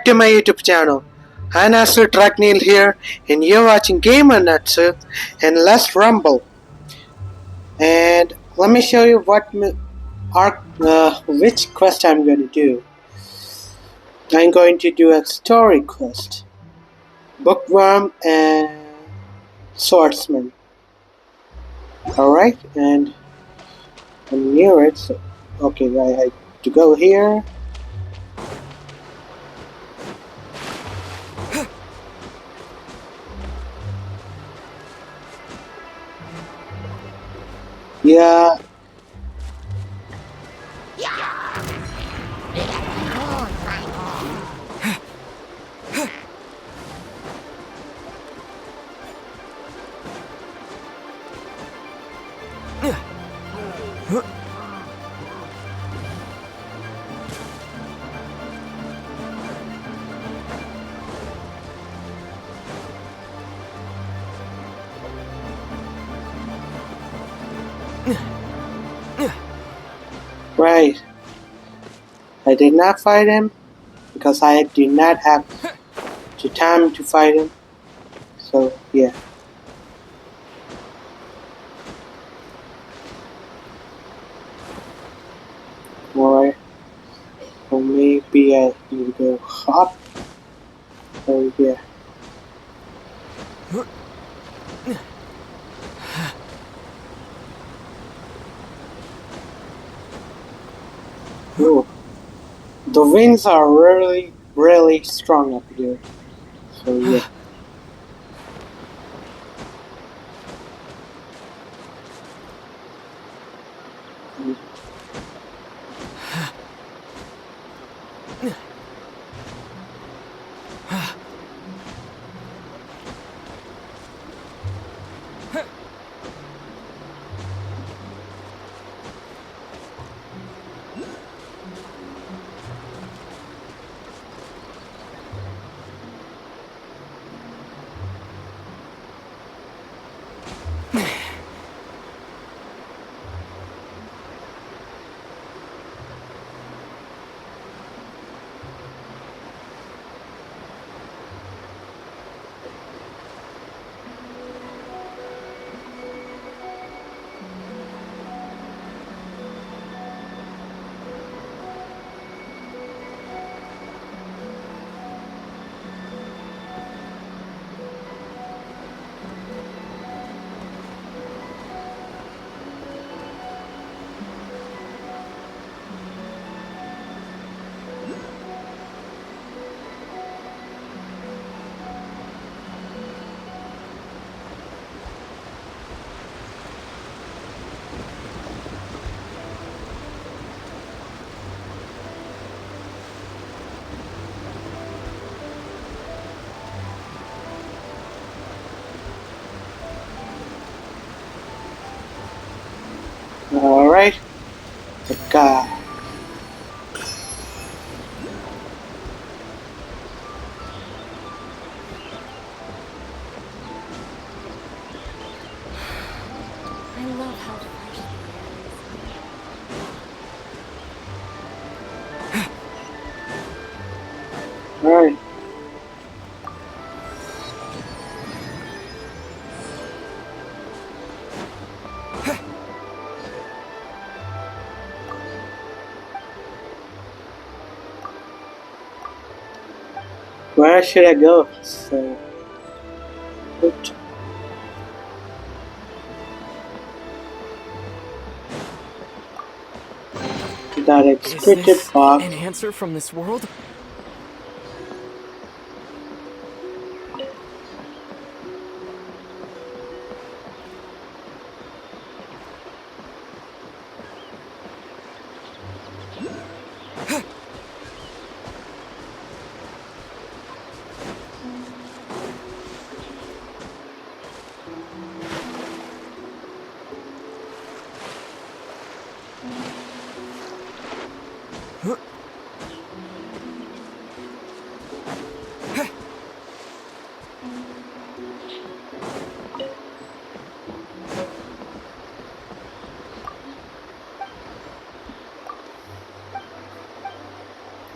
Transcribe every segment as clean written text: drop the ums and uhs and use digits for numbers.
back to my YouTube channel. Hi Natsu Trackneil here, and you're watching Gamer Natsu and Let's Rumble. And let me show you which quest I'm going to do. I'm going to do a story quest, Bookworm and Swordsman. Alright, and I'm near it, so okay, I have to go here. Yeah. Right. I did not fight him because I did not have the time to fight him. So yeah. Alright. Or maybe I need to go up. Oh yeah. Ooh. The winds are really, really strong up here. So yeah. Alright. The guy. I love how fresh the air is. Alright. Where should I go? So, oops. That Is excreted this box. an answer from this world?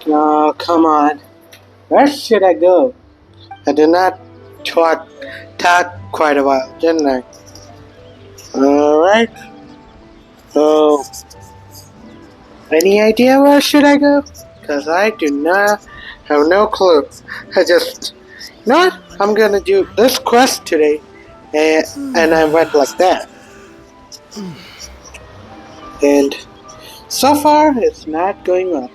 Oh, come on. Where should I go? I did not talk quite a while, didn't I? Alright. So, any idea where should I go? Because I do not have no clue. I just, you know what? I'm gonna do this quest today. And I went like that. And so far, it's not going well.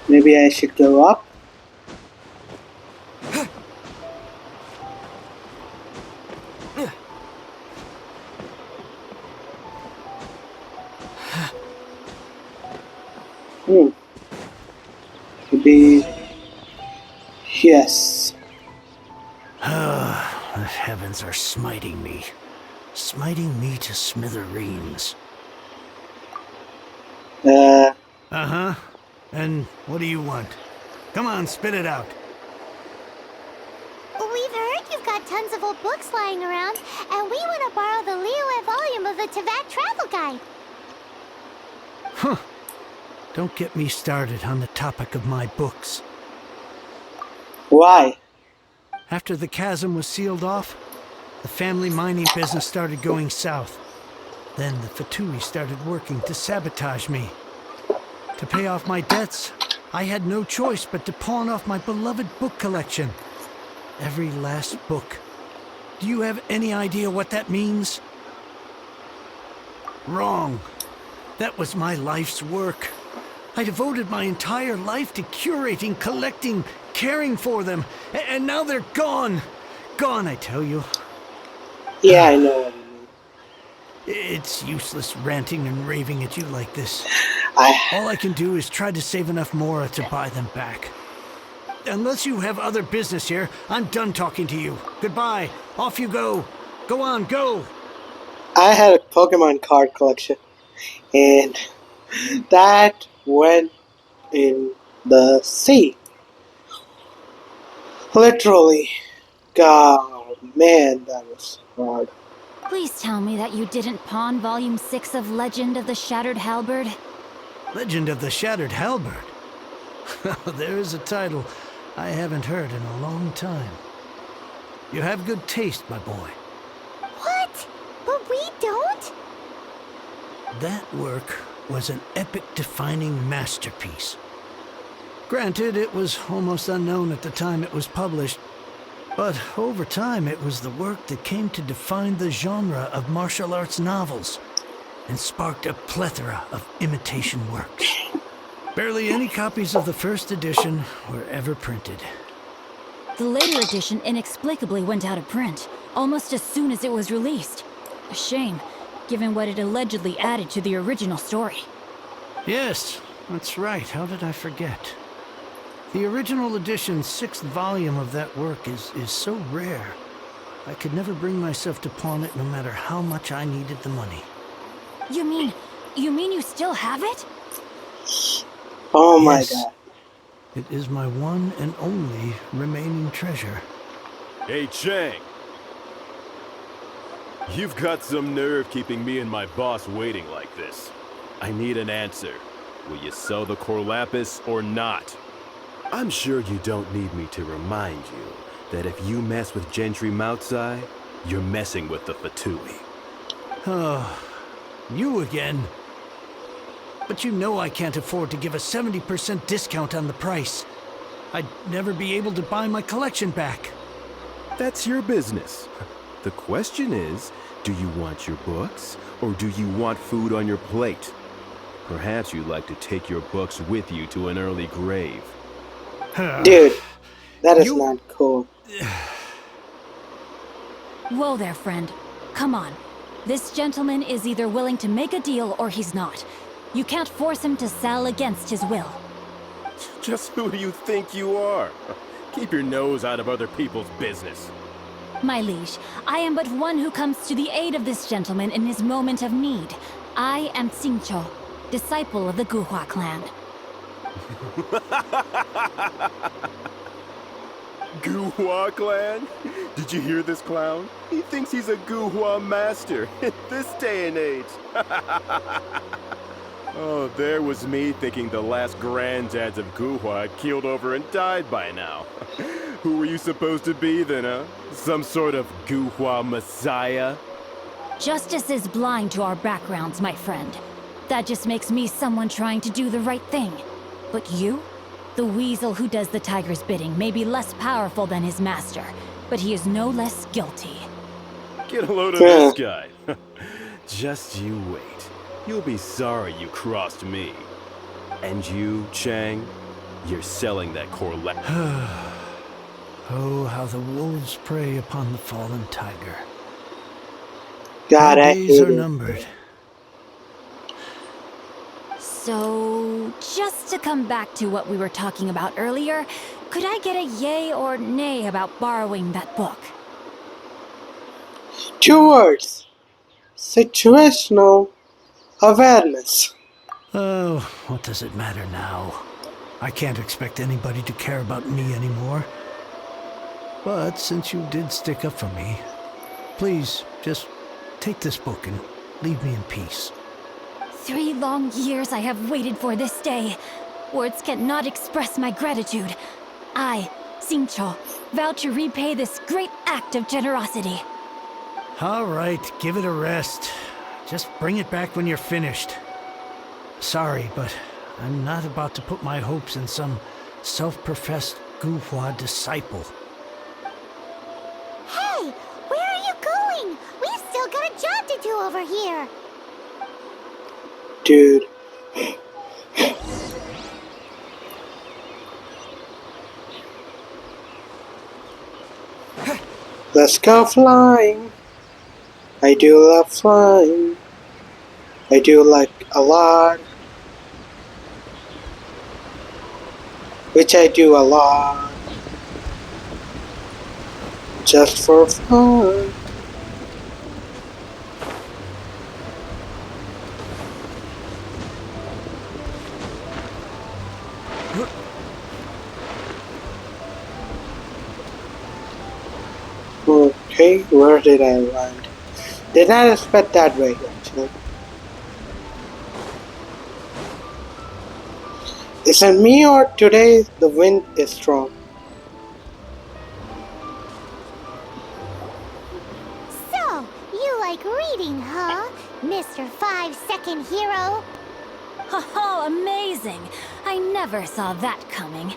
Maybe I should go up. Maybe. Yes. The heavens are smiting me to smithereens. Uh-huh. And what do you want? Come on, spit it out. We've heard you've got tons of old books lying around, and we want to borrow the Liyue volume of the Teyvat Travel Guide. Huh. Don't get me started on the topic of my books. Why? After the chasm was sealed off, the family mining business started going south. Then the Fatui started working to sabotage me. To pay off my debts, I had no choice but to pawn off my beloved book collection. Every last book. Do you have any idea what that means? Wrong. That was my life's work. I devoted my entire life to curating, collecting, caring for them. And now they're gone. Gone, I tell you. Yeah, I know what you mean. It's useless ranting and raving at you like this. I All I can do is try to save enough Mora to buy them back. Unless you have other business here, I'm done talking to you. Goodbye. Off you go. Go on, go. had a Pokemon card collection, and that went in the sea. Literally. God, man, that was hard. Please tell me that you didn't pawn Volume 6 of Legend of the Shattered Halberd. Legend of the Shattered Halberd. There is a title I haven't heard in a long time. You have good taste, my boy. What? But we don't? That work was an epic-defining masterpiece. Granted, it was almost unknown at the time it was published, but over time it was the work that came to define the genre of martial arts novels and sparked a plethora of imitation works. Barely any copies of the first edition were ever printed. The later edition inexplicably went out of print, almost as soon as it was released. A shame, given what it allegedly added to the original story. Yes, that's right. How did I forget? The original edition's 6th volume of that work is so rare. I could never bring myself to pawn it no matter how much I needed the money. You mean you still have it? Oh my Yes. god. It is my one and only remaining treasure. Hey, Chang. You've got some nerve keeping me and my boss waiting like this. I need an answer. Will you sell the Corlapis or not? I'm sure you don't need me to remind you that if you mess with Gentry Moutsai, you're messing with the Fatui. Oh, you again. But you know I can't afford to give a 70% discount on the price. I'd never be able to buy my collection back. That's your business. The question is, do you want your books, or do you want food on your plate? Perhaps you'd like to take your books with you to an early grave. Dude, that is You- not cool. Whoa there, friend. Come on. This gentleman is either willing to make a deal or he's not. You can't force him to sell against his will. Just who do you think you are? Keep your nose out of other people's business. My liege, I am but one who comes to the aid of this gentleman in his moment of need. I am Xingqiu, disciple of the Guhua clan. Guhua clan? Did you hear this clown? He thinks he's a Guhua master in this day and age. Oh, there was me thinking the last granddads of Guhua had keeled over and died by now. Who were you supposed to be then, huh? Some sort of Guhua messiah? Justice is blind to our backgrounds, my friend. That just makes me someone trying to do the right thing. But you? The weasel who does the tiger's bidding may be less powerful than his master, but he is no less guilty. Get a load of this guy. Just you wait. You'll be sorry you crossed me. And you, Chang, you're selling that Corlett. Oh, how the wolves prey upon the fallen tiger. God, Our I days hate are it. numbered. So, just to come back to what we were talking about earlier, could I get a yay or nay about borrowing that book? 2 words. Situational awareness. Oh, what does it matter now? I can't expect anybody to care about me anymore. But since you did stick up for me, please just take this book and leave me in peace. 3 long years I have waited for this day. Words cannot express my gratitude. I, Xingqiu, vow to repay this great act of generosity. All right, give it a rest. Just bring it back when you're finished. Sorry, but I'm not about to put my hopes in some self-professed Guhua disciple. Hey, where are you going? We've still got a job to do over here. Dude. Let's go flying. I do love flying. I do like a lot. Which I do a lot. Just for fun. Okay, where did I land? Did not expect that way, actually. Is it me or today the wind is strong? So, you like reading, huh? Mr. 5-second hero? Oh, amazing! I never saw that coming.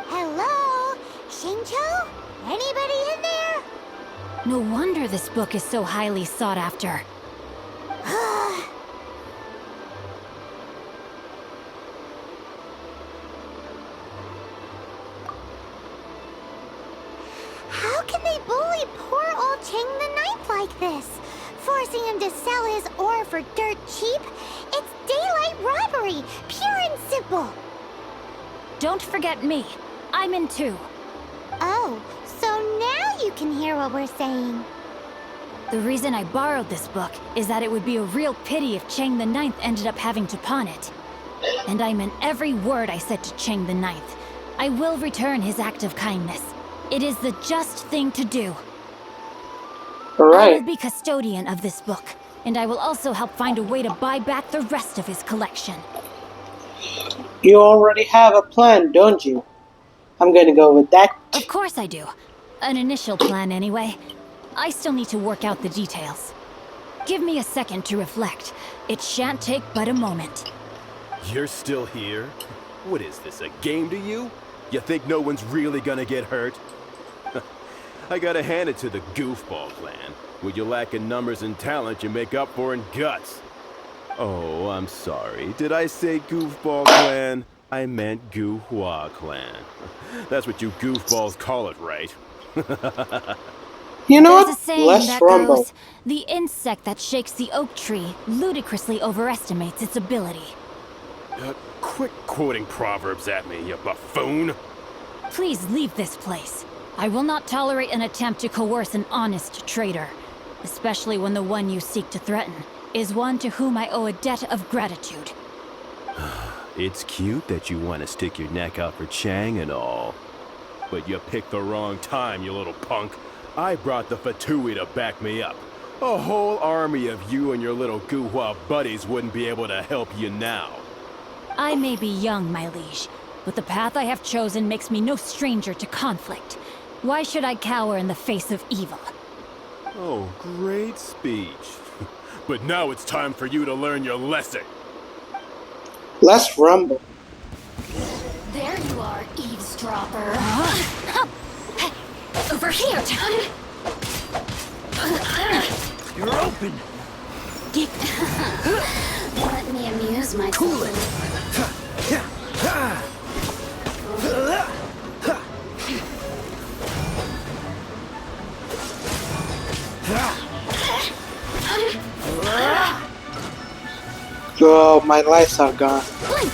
Hello? Xingqiu? Anybody in there? No wonder this book is so highly sought after. How can they bully poor old Chang the Ninth like this? Forcing him to sell his ore for dirt cheap? It's daylight robbery, pure and simple. Don't forget me. I'm in too. Oh, so now you can hear what we're saying. The reason I borrowed this book is that it would be a real pity if Chang the Ninth ended up having to pawn it. And I meant every word I said to Chang the Ninth. I will return his act of kindness. It is the just thing to do. I will Alright, be custodian of this book, and I will also help find a way to buy back the rest of his collection. you already have a plan, don't you? I'm gonna go with that. Of course I do. An initial plan, anyway. I still need to work out the details. Give me a second to reflect. It shan't take but a moment. You're still here? What is this, a game to you? You think no one's really gonna get hurt? I gotta hand it to the Goofball clan. What you lack in numbers and talent, you make up for in guts. Oh, I'm sorry. Did I say Goofball clan? I meant Guhua clan. That's what you goofballs call it, right? You know There's a what? saying Let's that rumble. goes, the insect that shakes the oak tree ludicrously overestimates its ability. Quit quoting proverbs at me, you buffoon. Please leave this place. I will not tolerate an attempt to coerce an honest trader, especially when the one you seek to threaten is one to whom I owe a debt of gratitude. It's cute that you want to stick your neck out for Chang and all. But you picked the wrong time, you little punk. I brought the Fatui to back me up. A whole army of you and your little Guhua buddies wouldn't be able to help you now. I may be young, my liege, but the path I have chosen makes me no stranger to conflict. Why should I cower in the face of evil? Oh, great speech. But now it's time for you to learn your lesson. Let's rumble. There you are, eavesdropper. Over here! You're open! Let me amuse myself. Cool it! Oh, my lights are gone. Blink!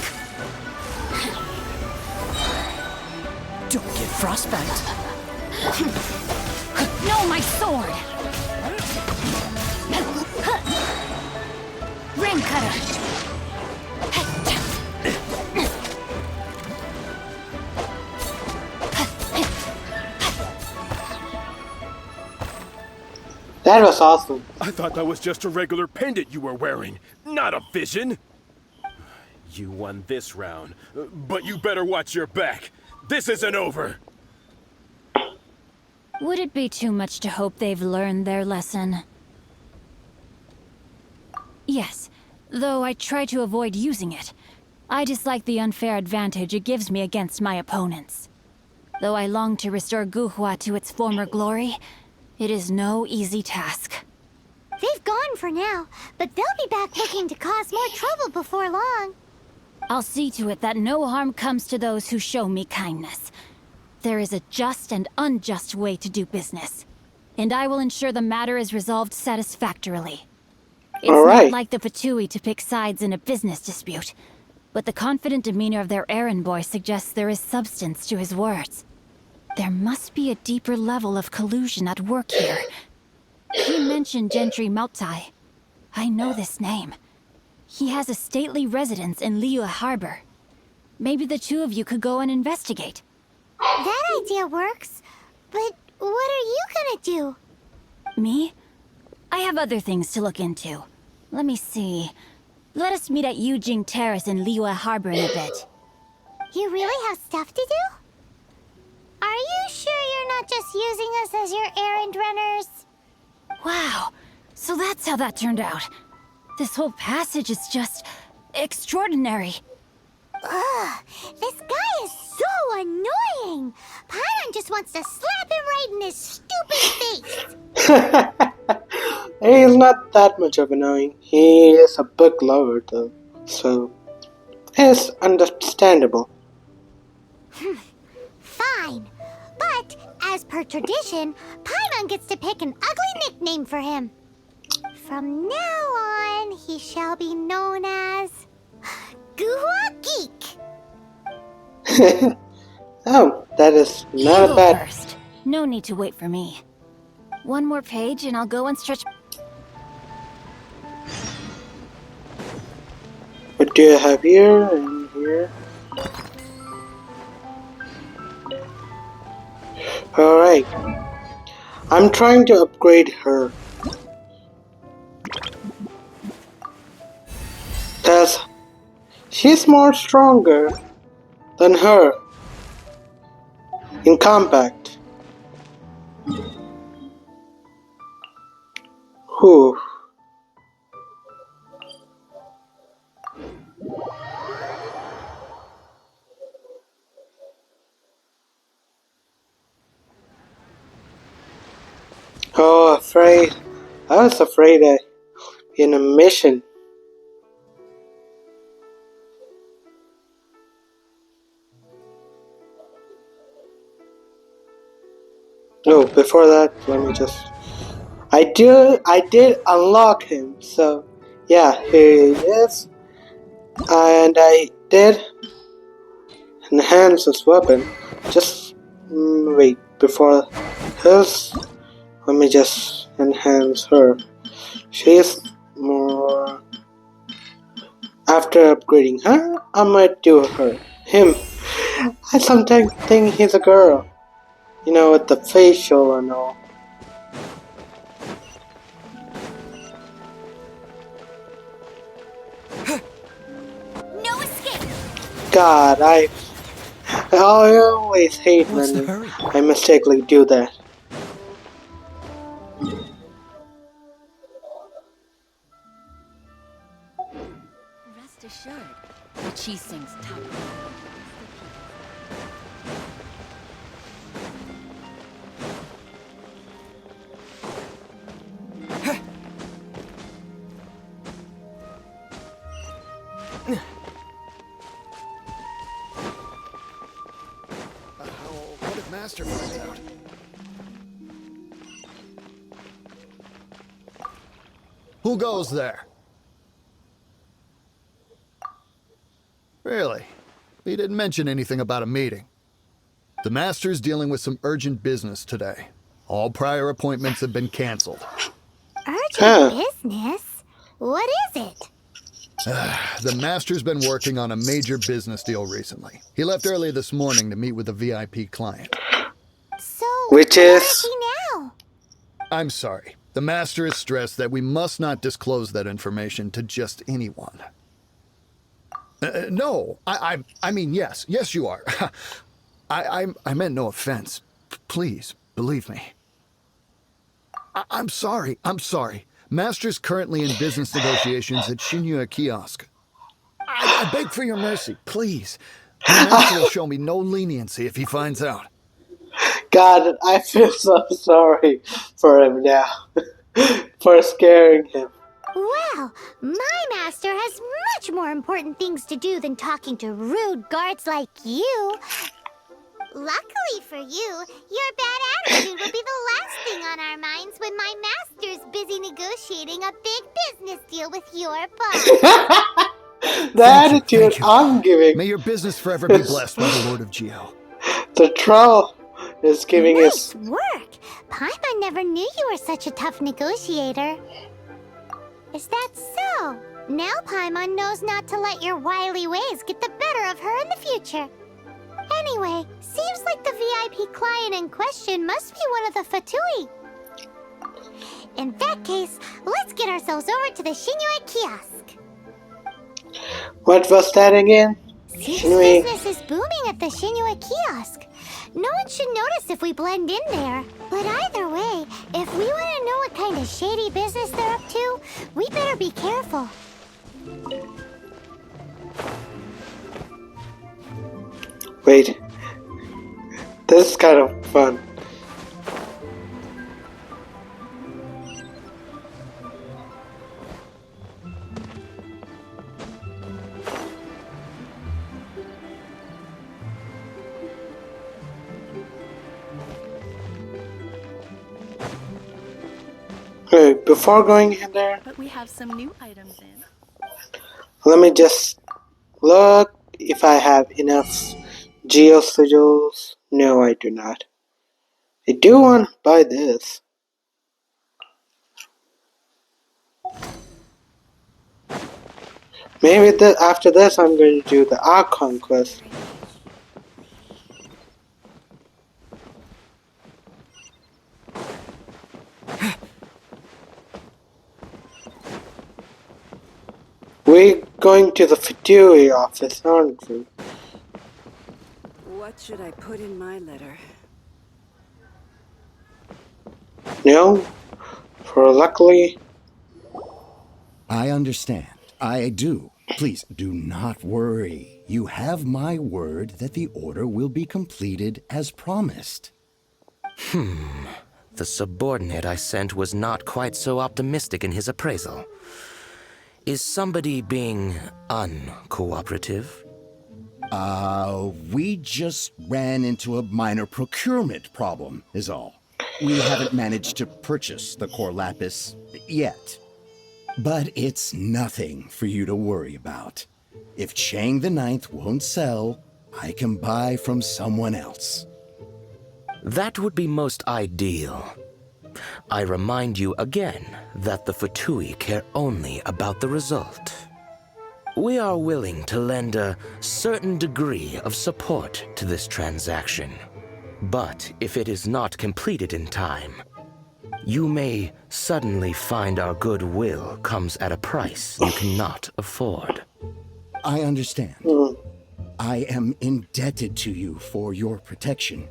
Don't get frostbite. No, my sword! Ring cutter! That was awesome. I thought that was just a regular pendant you were wearing, not a vision. You won this round, but you better watch your back. This isn't over. Would it be too much to hope they've learned their lesson? Yes, though I try to avoid using it. I dislike the unfair advantage it gives me against my opponents. Though I long to restore Guhua to its former glory, it is no easy task. They've gone for now, but they'll be back looking to cause more trouble before long. I'll see to it that no harm comes to those who show me kindness. There is a just and unjust way to do business, and I will ensure the matter is resolved satisfactorily. It's All right. not like the Fatui to pick sides in a business dispute, but the confident demeanor of their errand boy suggests there is substance to his words. There must be a deeper level of collusion at work here. He mentioned Gentry Maotai. I know this name. He has a stately residence in Liyue Harbor. Maybe the two of you could go and investigate. That idea works, but what are you gonna do? Me? I have other things to look into. Let me see. Let us meet at Yujing Terrace in Liyue Harbor in a bit. You really have stuff to do? Are you sure you're not just using us as your errand runners? Wow, so that's how that turned out. This whole passage is just extraordinary. Ugh, this guy is so annoying! Paimon just wants to slap him right in his stupid face! He's not that much of annoying. He is a book lover though, so it's understandable. Fine. But, as per tradition, Paimon gets to pick an ugly nickname for him. From now on, he shall be known as... Guhua Geek! Oh, that is not You a go bad... first. No need to wait for me. One more page and I'll go and stretch... What do you have here and here? Alright. I'm trying to upgrade her. Cause she's more stronger than her in combat. Whew. Oh, afraid. I was afraid I'd be in a mission. Oh, before that, let me just... I did unlock him, so yeah, here he is. And I did enhance his weapon. Just wait, before his... Let me just enhance her. She's more After upgrading her, I might do him. I sometimes think he's a girl. You know, with the facial and all. No escape! God, I always hate What's the when hurry? I mistakenly do that. Rest assured, the cheese sings top. What if Master finds out? Who goes there? Really? He didn't mention anything about a meeting. The Master's dealing with some urgent business today. All prior appointments have been canceled. Urgent business? What is it? The Master's been working on a major business deal recently. He left early this morning to meet with a VIP client. So, Which where is- is he now? I'm sorry. The Master has stressed that we must not disclose that information to just anyone. No, I mean, yes, you are. I meant no offense. Please, believe me. I'm sorry. Master's currently in business negotiations at Shinya Kiosk. I beg for your mercy, please. The Master will show me no leniency if he finds out. God, I feel so sorry for him now. For scaring him. Well, my master has much more important things to do than talking to rude guards like you. Luckily for you, your bad attitude will be the last thing on our minds when my master's busy negotiating a big business deal with your boss. The attitude thank you. I'm giving, May your business forever be blessed by the Lord of Geo. the troll is giving Nice his... work! Paimon never knew you were such a tough negotiator. Is that so? Now Paimon knows not to let your wily ways get the better of her in the future. Anyway, seems like the VIP client in question must be one of the Fatui. In that case, let's get ourselves over to the Shinue kiosk. What was that again? Seems Shinue. business is booming at the Shinue kiosk. No one should notice if we blend in there. But either way, if we want to know what kind of shady business they're up to, we better be careful. Wait. This is kind of fun. Okay, before going in there, But we have some new items in. let me just look if I have enough geo sigils. No, I do not. I do want to buy this. Maybe after this I'm going to do the Ark Conquest. We're going to the Fatui office, aren't we? What should I put in my letter? No? For luckily... I understand. I do. Please do not worry. You have my word that the order will be completed as promised. The subordinate I sent was not quite so optimistic in his appraisal. Is somebody being uncooperative? We just ran into a minor procurement problem, is all. We haven't managed to purchase the core lapis yet. But it's nothing for you to worry about. If Chang the Ninth won't sell, I can buy from someone else. That would be most ideal. I remind you again that the Fatui care only about the result. We are willing to lend a certain degree of support to this transaction. But if it is not completed in time, you may suddenly find our goodwill comes at a price you cannot afford. I understand. I am indebted to you for your protection.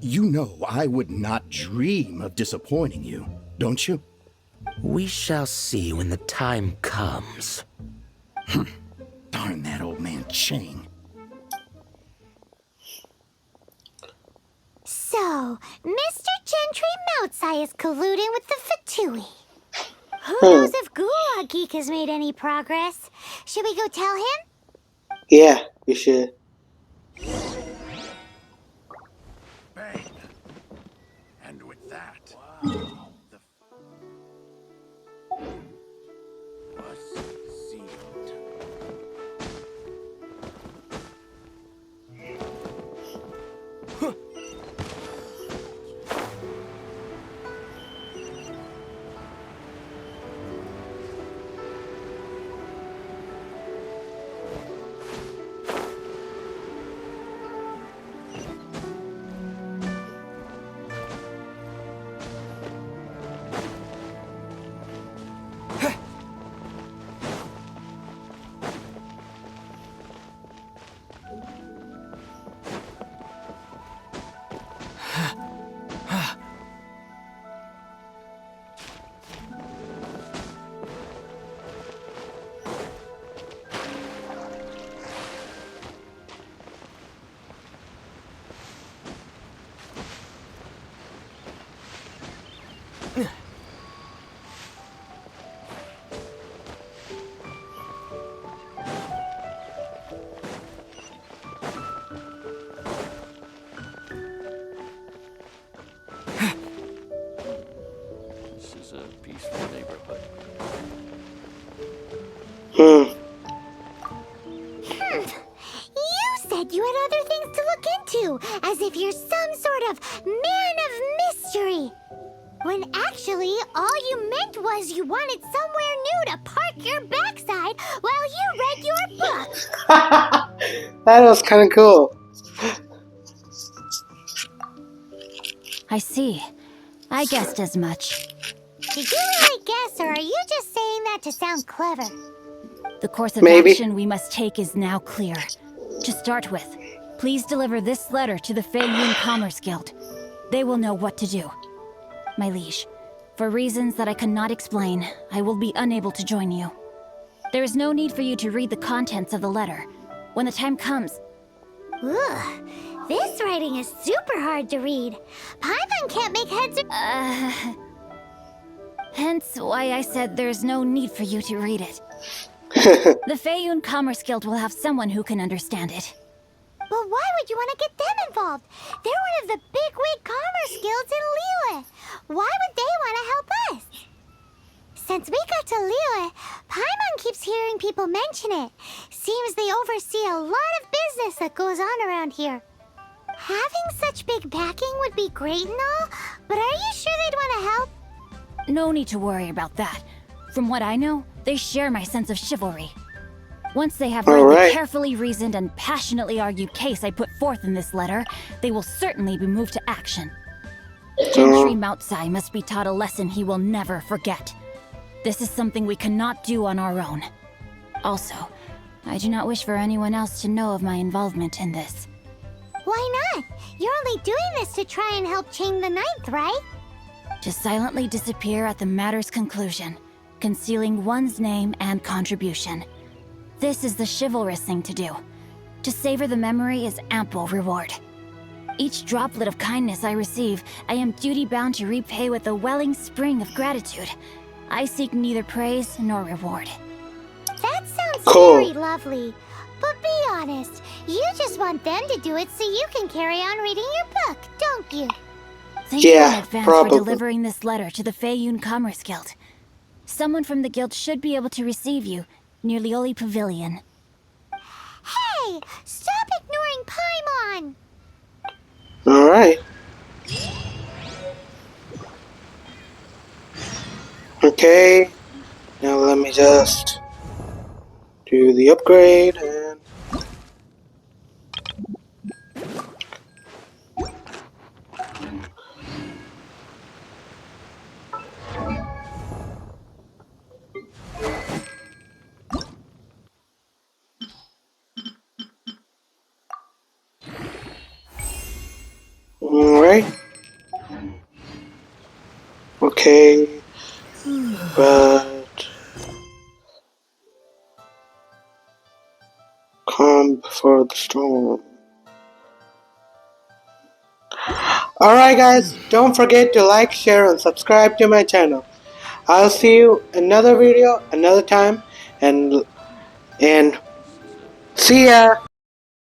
You know I would not dream of disappointing you, don't you? We shall see when the time comes. Darn that old man Chang. So, Mr. Gentry Moutsai is colluding with the Fatui. Who knows if Gulag Geek has made any progress? Should we go tell him? Yeah, we should. Bang. And with that, wow. The was sealed. This is a peaceful neighborhood. You said you had other things to look into, as if you're some sort of man of mystery. When actually, all you meant was you wanted somewhere new to park your backside while you read your book. That was kind of cool. I see. I guessed as much. Did you really guess, or are you just saying that to sound clever? The course of Maybe. action we must take is now clear. To start with, please deliver this letter to the Feiyun Commerce Guild. They will know what to do. My liege, for reasons that I cannot explain, I will be unable to join you. There is no need for you to read the contents of the letter. When the time comes... Ugh, this writing is super hard to read. Paimon can't make heads or... Hence why I said there's no need for you to read it. The Feiyun Commerce Guild will have someone who can understand it. But why would you want to get them involved? They're one of the bigwig commerce guilds in Liyue. Why would they want to help us? Since we got to Liyue, Paimon keeps hearing people mention it. Seems they oversee a lot of business that goes on around here. Having such big backing would be great and all, but are you sure they'd want to help? No need to worry about that. From what I know, they share my sense of chivalry. Once they have read the carefully reasoned and passionately argued case I put forth in this letter, they will certainly be moved to action. Gentry Moutsai must be taught a lesson he will never forget. This is something we cannot do on our own. Also, I do not wish for anyone else to know of my involvement in this. Why not? You're only doing this to try and help Chang the Ninth, right? To silently disappear at the matter's conclusion, concealing one's name and contribution. This is the chivalrous thing to do. To savor the memory is ample reward. Each droplet of kindness I receive, I am duty-bound to repay with a welling spring of gratitude. I seek neither praise nor reward. That sounds Cool. very lovely. But be honest, you just want them to do it so you can carry on reading your book, don't you? Thank you in Yeah, advance probably. for delivering this letter to the Feiyun Commerce Guild. Someone from the guild should be able to receive you near Lioli Pavilion. Hey! Stop ignoring Paimon! Alright. Okay. Now let me just... do the upgrade and alright. Okay, but calm before the storm. Alright guys, don't forget to like, share and subscribe to my channel. I'll see you another video another time and see ya.